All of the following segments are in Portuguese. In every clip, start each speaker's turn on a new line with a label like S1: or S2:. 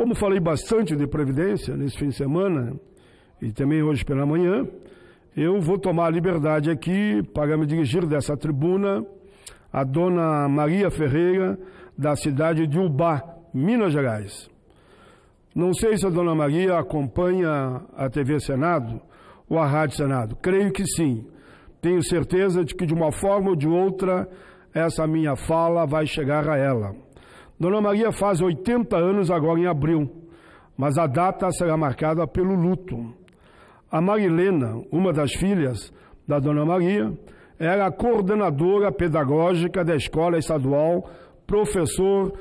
S1: Como falei bastante de Previdência nesse fim de semana e também hoje pela manhã, eu vou tomar a liberdade aqui para me dirigir dessa tribuna à dona Maria Ferreira, da cidade de Ubá, Minas Gerais. Não sei se a dona Maria acompanha a TV Senado ou a Rádio Senado. Creio que sim. Tenho certeza de que, de uma forma ou de outra, essa minha fala vai chegar a ela. Dona Maria faz 80 anos agora em abril, mas a data será marcada pelo luto. A Marilena, uma das filhas da Dona Maria, era a coordenadora pedagógica da Escola Estadual Professor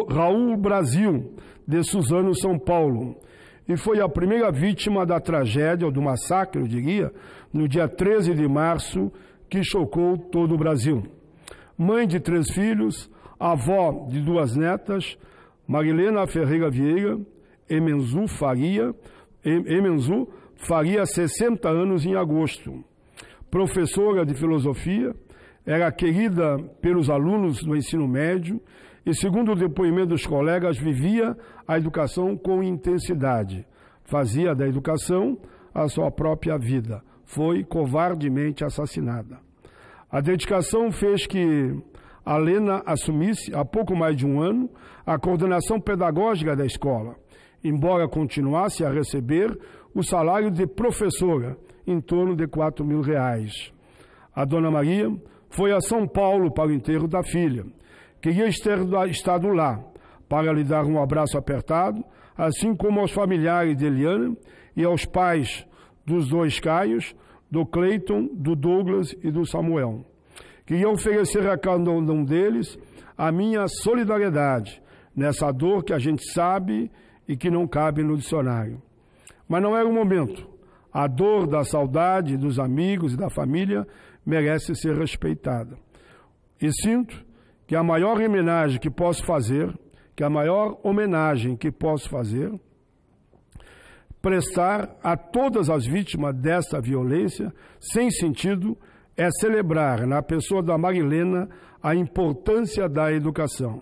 S1: Raul Brasil, de Suzano, São Paulo, e foi a primeira vítima da tragédia, ou do massacre, eu diria, no dia 13 de março, que chocou todo o Brasil. Mãe de 3 filhos, avó de 2 netas, Marilena Ferreira Vieira, Emenzu faria 60 anos em agosto. Professora de filosofia, era querida pelos alunos do ensino médio e, segundo o depoimento dos colegas, vivia a educação com intensidade. Fazia da educação a sua própria vida. Foi covardemente assassinada. A dedicação fez que a Lena assumisse, há pouco mais de um ano, a coordenação pedagógica da escola, embora continuasse a receber o salário de professora, em torno de R$4.000. A Dona Maria foi a São Paulo para o enterro da filha. Queria estado lá para lhe dar um abraço apertado, assim como aos familiares de Eliana e aos pais dos 2 Caios, do Cleiton, do Douglas e do Samuel. Queria oferecer a cada um deles a minha solidariedade nessa dor que a gente sabe e que não cabe no dicionário. Mas não era o momento. A dor da saudade dos amigos e da família merece ser respeitada. E sinto que a maior homenagem que posso fazer, prestar a todas as vítimas desta violência sem sentido, é celebrar na pessoa da Marilena a importância da educação.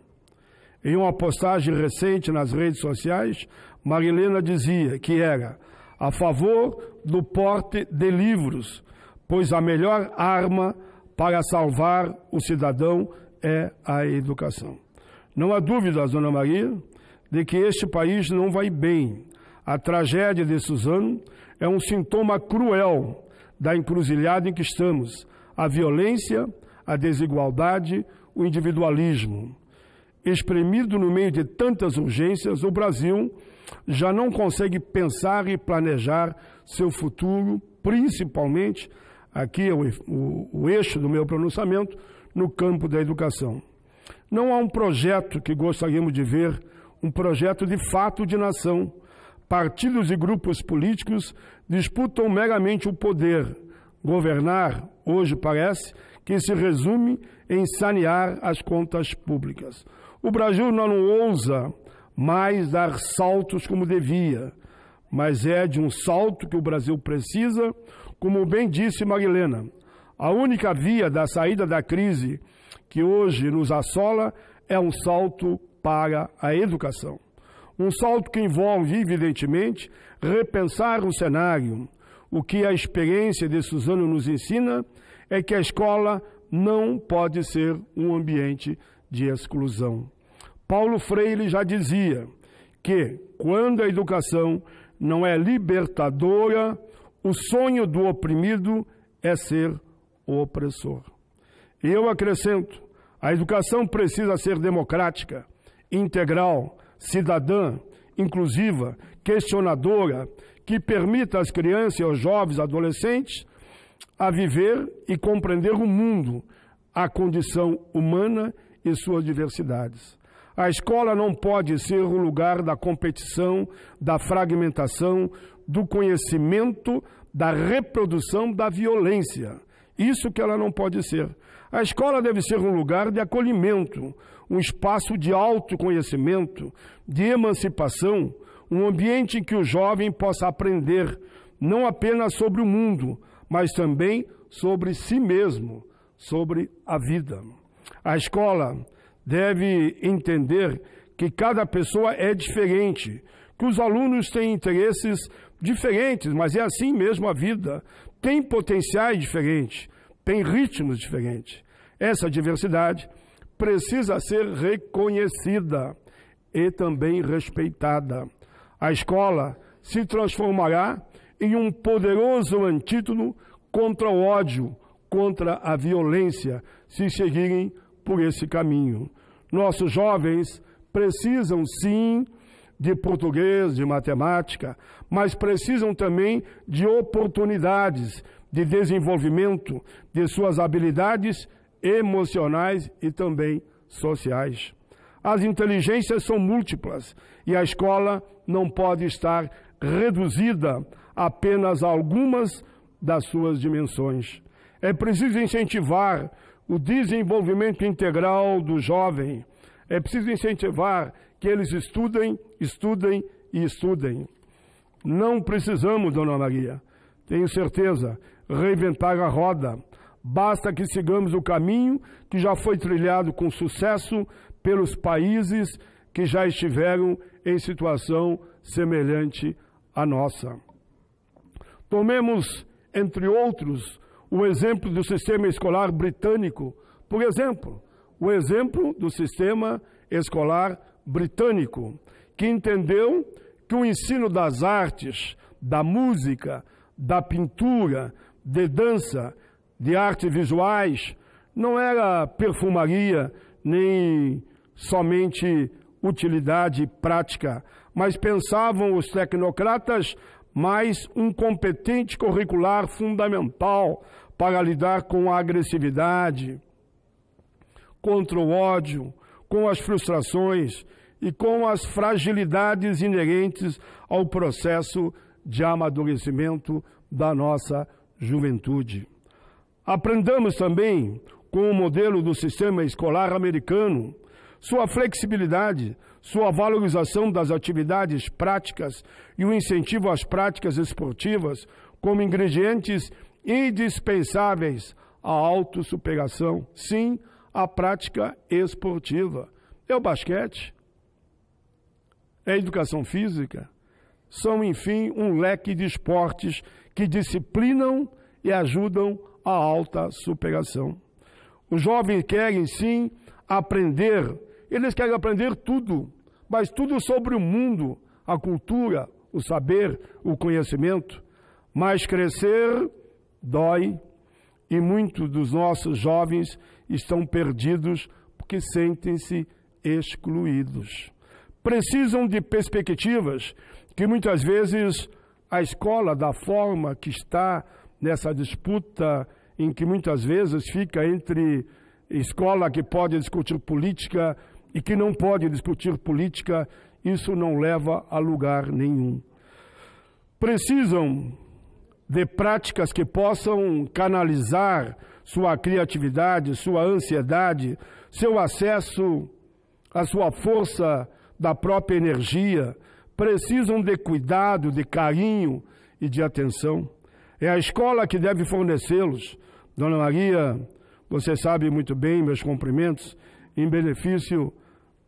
S1: Em uma postagem recente nas redes sociais, Marilena dizia que era a favor do porte de livros, pois a melhor arma para salvar o cidadão é a educação. Não há dúvidas, Dona Maria, de que este país não vai bem. A tragédia de Suzano é um sintoma cruel da encruzilhada em que estamos. A violência, a desigualdade, o individualismo. Espremido no meio de tantas urgências, o Brasil já não consegue pensar e planejar seu futuro, principalmente, aqui é o eixo do meu pronunciamento, no campo da educação. Não há um projeto que gostaríamos de ver, um projeto de fato de nação. Partidos e grupos políticos disputam meramente o poder. Governar, hoje parece, que se resume em sanear as contas públicas. O Brasil não ousa mais dar saltos como devia, mas é de um salto que o Brasil precisa, como bem disse Marilena. A única via da saída da crise que hoje nos assola é um salto para a educação. Um salto que envolve, evidentemente, repensar o cenário. O que a experiência de Suzano nos ensina é que a escola não pode ser um ambiente de exclusão. Paulo Freire já dizia que, quando a educação não é libertadora, o sonho do oprimido é ser o opressor. E eu acrescento, a educação precisa ser democrática, integral, cidadã, inclusiva, questionadora, que permita às crianças e aos jovens adolescentes a viver e compreender o mundo, a condição humana e suas diversidades. A escola não pode ser o lugar da competição, da fragmentação, do conhecimento, da reprodução da violência. Isso que ela não pode ser. A escola deve ser um lugar de acolhimento, um espaço de autoconhecimento, de emancipação, um ambiente em que o jovem possa aprender não apenas sobre o mundo, mas também sobre si mesmo, sobre a vida. A escola deve entender que cada pessoa é diferente, que os alunos têm interesses diferentes, mas é assim mesmo a vida. Tem potenciais diferentes, tem ritmos diferentes. Essa diversidade precisa ser reconhecida e também respeitada. A escola se transformará em um poderoso antídoto contra o ódio, contra a violência, se seguirem por esse caminho. Nossos jovens precisam, sim, de português, de matemática, mas precisam também de oportunidades de desenvolvimento de suas habilidades emocionais e também sociais. As inteligências são múltiplas e a escola não pode estar reduzida apenas a algumas das suas dimensões. É preciso incentivar o desenvolvimento integral do jovem. É preciso incentivar que eles estudem, estudem e estudem. Não precisamos, Dona Maria, tenho certeza, reinventar a roda. Basta que sigamos o caminho que já foi trilhado com sucesso pelos países que já estiveram em situação semelhante à nossa. Tomemos, entre outros, o exemplo do sistema escolar britânico. Por exemplo, o exemplo do sistema escolar britânico, que entendeu que o ensino das artes, da música, da pintura, de dança, de artes visuais, não era perfumaria, nem somente utilidade prática, mas pensavam os tecnocratas mais um competente curricular fundamental para lidar com a agressividade, contra o ódio, com as frustrações e com as fragilidades inerentes ao processo de amadurecimento da nossa juventude. Aprendamos também com o modelo do sistema escolar americano, sua flexibilidade, sua valorização das atividades práticas e o incentivo às práticas esportivas como ingredientes indispensáveis à autossuperação. Sim, a prática esportiva. É o basquete, é a educação física, são, enfim, um leque de esportes que disciplinam e ajudam a alta superação. Os jovens querem, sim, aprender. Eles querem aprender tudo, mas tudo sobre o mundo, a cultura, o saber, o conhecimento. Mas crescer dói e muitos dos nossos jovens estão perdidos porque sentem-se excluídos. Precisam de perspectivas que muitas vezes a escola, da forma que está nessa disputa em que muitas vezes fica entre escola que pode discutir política e que não pode discutir política, isso não leva a lugar nenhum. Precisam de práticas que possam canalizar sua criatividade, sua ansiedade, seu acesso à sua força da própria energia. Precisam de cuidado, de carinho e de atenção. É a escola que deve fornecê-los. Dona Maria, você sabe muito bem, meus cumprimentos, em benefício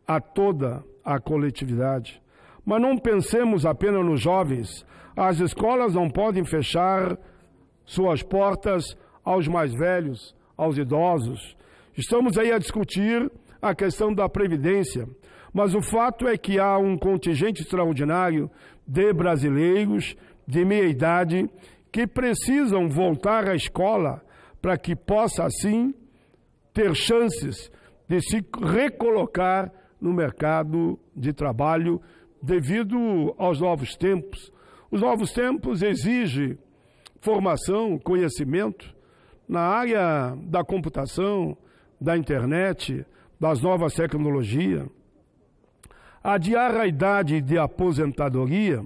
S1: a toda a coletividade. Mas não pensemos apenas nos jovens. As escolas não podem fechar suas portas aos mais velhos, aos idosos. Estamos aí a discutir a questão da previdência, mas o fato é que há um contingente extraordinário de brasileiros de meia idade que precisam voltar à escola para que possa, assim, ter chances de se recolocar no mercado de trabalho devido aos novos tempos. Os novos tempos exigem formação, conhecimento na área da computação, da internet, das novas tecnologias. Adiar a idade de aposentadoria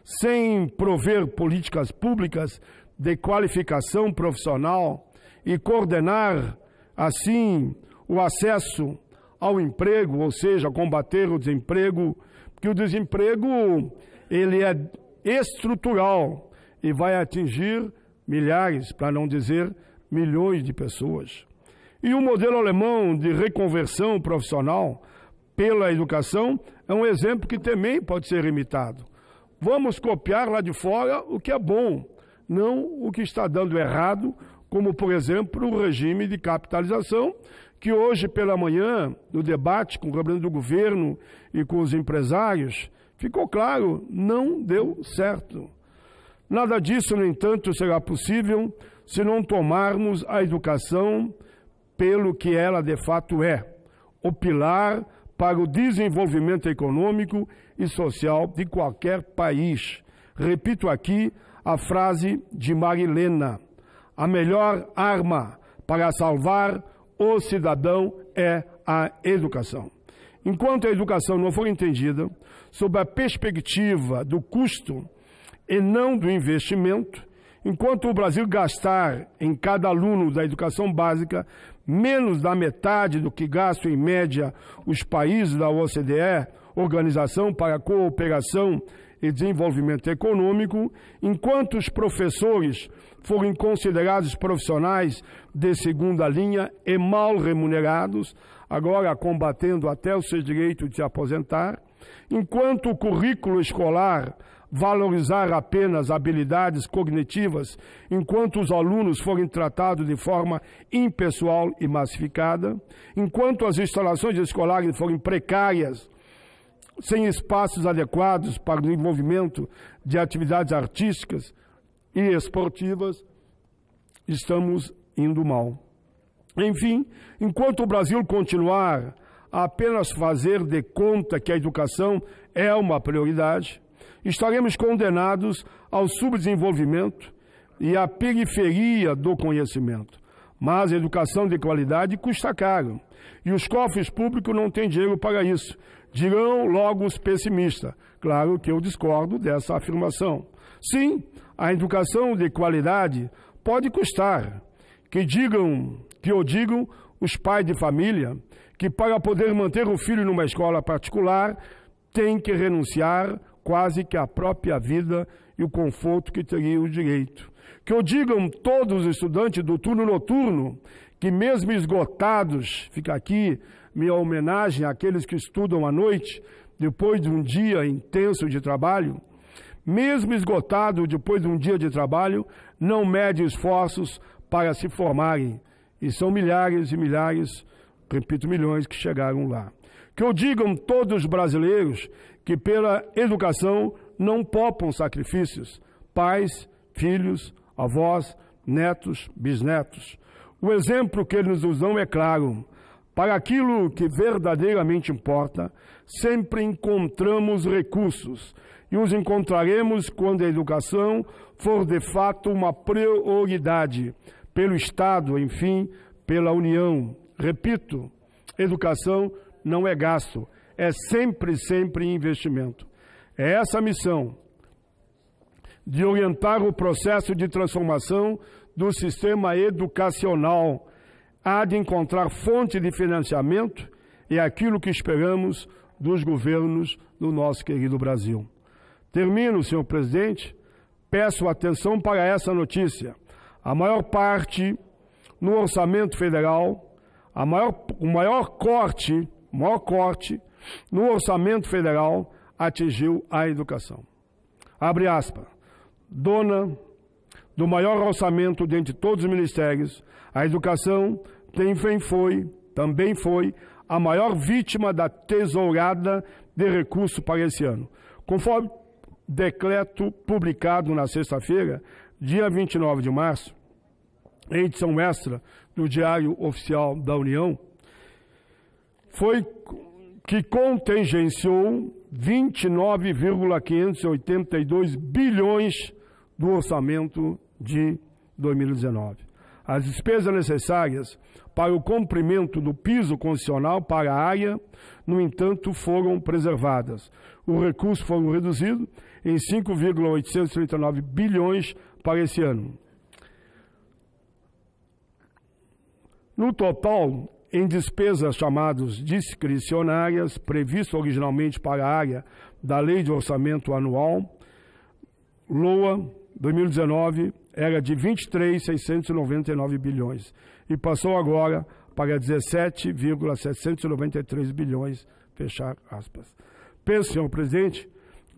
S1: sem prover políticas públicas de qualificação profissional e coordenar, assim, o acesso ao emprego, ou seja, combater o desemprego, porque o desemprego ele é estrutural e vai atingir milhares, para não dizer milhões de pessoas. E o modelo alemão de reconversão profissional pela educação é um exemplo que também pode ser imitado. Vamos copiar lá de fora o que é bom, não o que está dando errado, como, por exemplo, o regime de capitalização, que hoje pela manhã, no debate com o representante do governo e com os empresários, ficou claro, não deu certo. Nada disso, no entanto, será possível se não tomarmos a educação pelo que ela de fato é, o pilar para o desenvolvimento econômico e social de qualquer país. Repito aqui a frase de Marilena: a melhor arma para salvar o cidadão é a educação. Enquanto a educação não for entendida sob a perspectiva do custo e não do investimento, enquanto o Brasil gastar em cada aluno da educação básica menos da metade do que gastam em média os países da OCDE, Organização para a Cooperação e Desenvolvimento Econômico, enquanto os professores forem considerados profissionais de segunda linha e mal remunerados, agora combatendo até o seu direito de se aposentar, enquanto o currículo escolar valorizar apenas habilidades cognitivas, enquanto os alunos forem tratados de forma impessoal e massificada, enquanto as instalações escolares forem precárias, sem espaços adequados para o desenvolvimento de atividades artísticas e esportivas, estamos indo mal. Enfim, enquanto o Brasil continuar a apenas fazer de conta que a educação é uma prioridade, estaremos condenados ao subdesenvolvimento e à periferia do conhecimento. Mas a educação de qualidade custa caro e os cofres públicos não têm dinheiro para isso. Dirão logo os pessimistas. Claro que eu discordo dessa afirmação. Sim, a educação de qualidade pode custar. Que o digam os pais de família, que para poder manter o filho numa escola particular, tem que renunciar quase que a própria vida e o conforto que teria o direito. Que o digam todos os estudantes do turno noturno, que mesmo esgotados, fica aqui minha homenagem àqueles que estudam à noite, depois de um dia intenso de trabalho, mesmo esgotados depois de um dia de trabalho, não medem esforços para se formarem. E são milhares e milhares, repito, milhões que chegaram lá. Que o digam todos os brasileiros que pela educação não poupam sacrifícios, pais, filhos, avós, netos, bisnetos. O exemplo que eles nos dão é claro. Para aquilo que verdadeiramente importa, sempre encontramos recursos e os encontraremos quando a educação for de fato uma prioridade pelo Estado, enfim, pela União. Repito, educação não é gasto, é sempre investimento. É essa a missão de orientar o processo de transformação do sistema educacional. Há de encontrar fonte de financiamento e aquilo que esperamos dos governos do nosso querido Brasil. Termino, senhor presidente, peço atenção para essa notícia. A maior parte no orçamento federal, o maior corte no orçamento federal atingiu a educação. Abre aspas. Dona do maior orçamento dentre todos os ministérios, a educação também foi a maior vítima da tesourada de recursos para esse ano. Conforme decreto publicado na sexta-feira, dia 29 de março, em edição extra do Diário Oficial da União, foi que contingenciou 29,582 bilhões do orçamento de 2019. As despesas necessárias para o cumprimento do piso constitucional para a área, no entanto, foram preservadas. Os recursos foram reduzidos em 5,839 bilhões para esse ano. No total, em despesas chamadas discricionárias, previsto originalmente para a área da Lei de Orçamento Anual, LOA 2019 era de 23,699 bilhões e passou agora para 17,793 bilhões Fechar aspas. Penso, senhor presidente,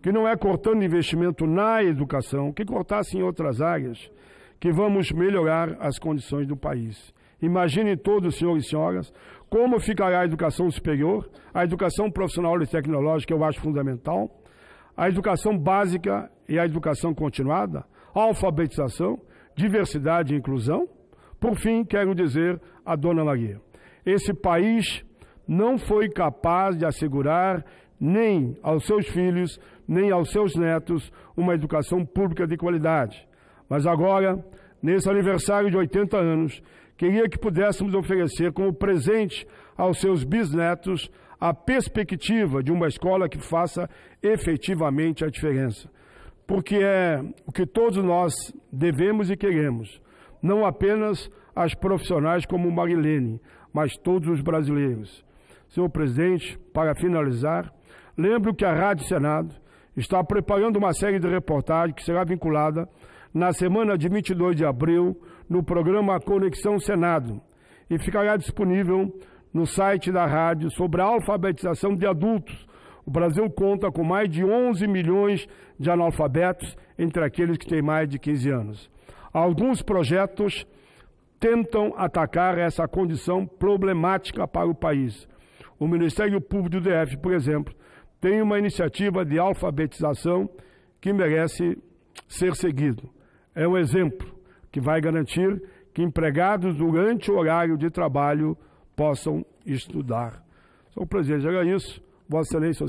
S1: que não é cortando investimento na educação, que cortasse em outras áreas, que vamos melhorar as condições do país. Imaginem todos, senhores e senhoras, como ficará a educação superior, a educação profissional e tecnológica, eu acho fundamental, a educação básica e a educação continuada, a alfabetização, diversidade e inclusão. Por fim, quero dizer a dona Maria, esse país não foi capaz de assegurar nem aos seus filhos, nem aos seus netos, uma educação pública de qualidade. Mas agora, nesse aniversário de 80 anos, queria que pudéssemos oferecer como presente aos seus bisnetos a perspectiva de uma escola que faça efetivamente a diferença. Porque é o que todos nós devemos e queremos, não apenas as profissionais como Marilene, mas todos os brasileiros. Senhor presidente, para finalizar, lembro que a Rádio Senado está preparando uma série de reportagens que será vinculada na semana de 22 de abril no programa Conexão Senado e ficará disponível no site da rádio sobre a alfabetização de adultos. O Brasil conta com mais de 11 milhões de analfabetos entre aqueles que têm mais de 15 anos. Alguns projetos tentam atacar essa condição problemática para o país. O Ministério Público do DF, por exemplo, tem uma iniciativa de alfabetização que merece ser seguido. É um exemplo que vai garantir que empregados durante o horário de trabalho possam estudar. Senhor presidente, era isso. Vossa Excelência,